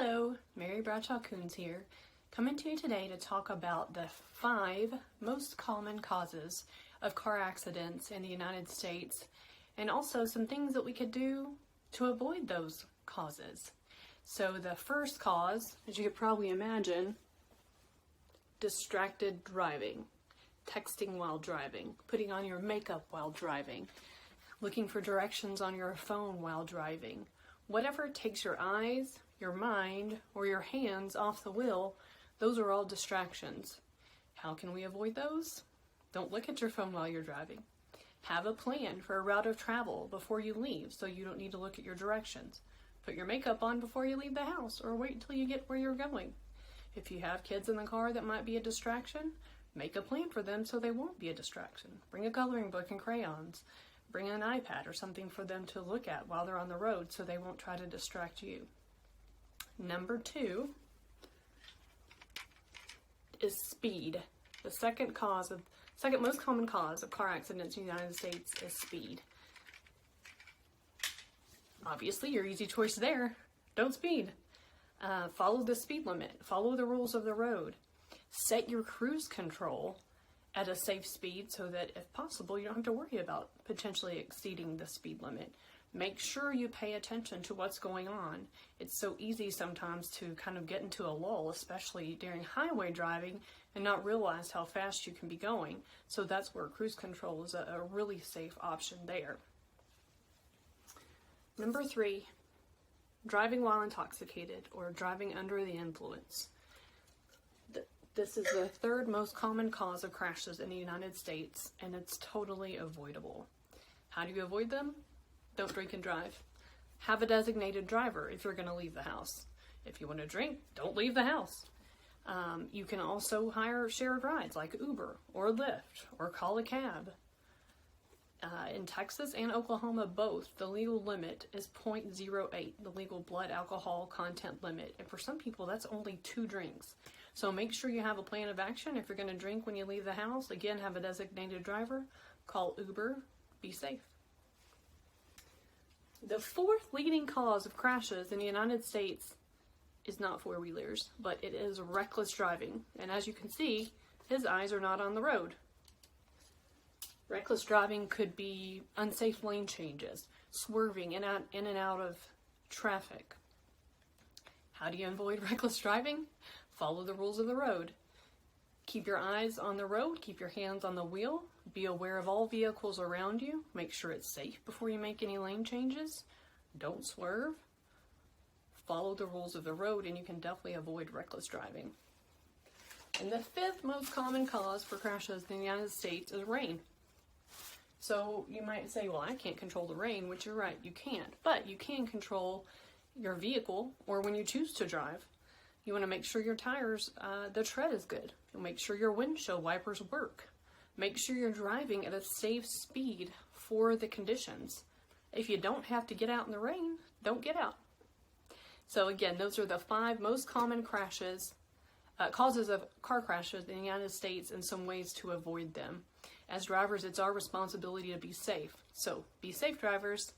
Hello, Mary Bradshaw Coons here, coming to you today to talk about the 5 most common causes of car accidents in the United States, and also some things that we could do to avoid those causes. So the first cause, as you could probably imagine, distracted driving, texting while driving, putting on your makeup while driving, looking for directions on your phone while driving. Whatever takes your eyes, your mind, or your hands off the wheel, those are all distractions. How can we avoid those? Don't look at your phone while you're driving. Have a plan for a route of travel before you leave so you don't need to look at your directions. Put your makeup on before you leave the house, or wait until you get where you're going. If you have kids in the car that might be a distraction, make a plan for them so they won't be a distraction. Bring a coloring book and crayons. Bring an iPad or something for them to look at while they're on the road so they won't try to distract you. Number 2 is speed. The second most common cause of car accidents in the United States is speed. Obviously, your easy choice there, don't speed. Follow the speed limit. Follow the rules of the road. Set your cruise control at a safe speed so that if possible you don't have to worry about potentially exceeding the speed limit. Make sure you pay attention to what's going on. It's so easy sometimes to kind of get into a lull, especially during highway driving, and not realize how fast you can be going. So that's where cruise control is a really safe option there. Number 3, driving while intoxicated or driving under the influence. This is the 3rd most common cause of crashes in the United States, and it's totally avoidable. How do you avoid them? Don't drink and drive. Have a designated driver if you're going to leave the house. If you want to drink, don't leave the house. You can also hire shared rides like Uber or Lyft or call a cab. In Texas and Oklahoma both, the legal limit is 0.08, the legal blood alcohol content limit. And for some people, that's only 2 drinks. So make sure you have a plan of action. If you're going to drink when you leave the house, again, have a designated driver. Call Uber. Be safe. The 4th leading cause of crashes in the United States is not four-wheelers, but it is reckless driving. And as you can see, his eyes are not on the road. Reckless driving could be unsafe lane changes, swerving in and out of traffic. How do you avoid reckless driving? Follow the rules of the road. Keep your eyes on the road, keep your hands on the wheel, be aware of all vehicles around you, make sure it's safe before you make any lane changes, don't swerve, follow the rules of the road, and you can definitely avoid reckless driving. And the 5th most common cause for crashes in the United States is rain. So you might say, well, I can't control the rain, which you're right, you can't, but you can control your vehicle or when you choose to drive. You want to make sure your tires, the tread is good. You'll make sure your windshield wipers work. Make sure you're driving at a safe speed for the conditions. If you don't have to get out in the rain, don't get out. So again, those are the 5 most common causes of car crashes in the United States and some ways to avoid them. As drivers, it's our responsibility to be safe. So be safe, drivers.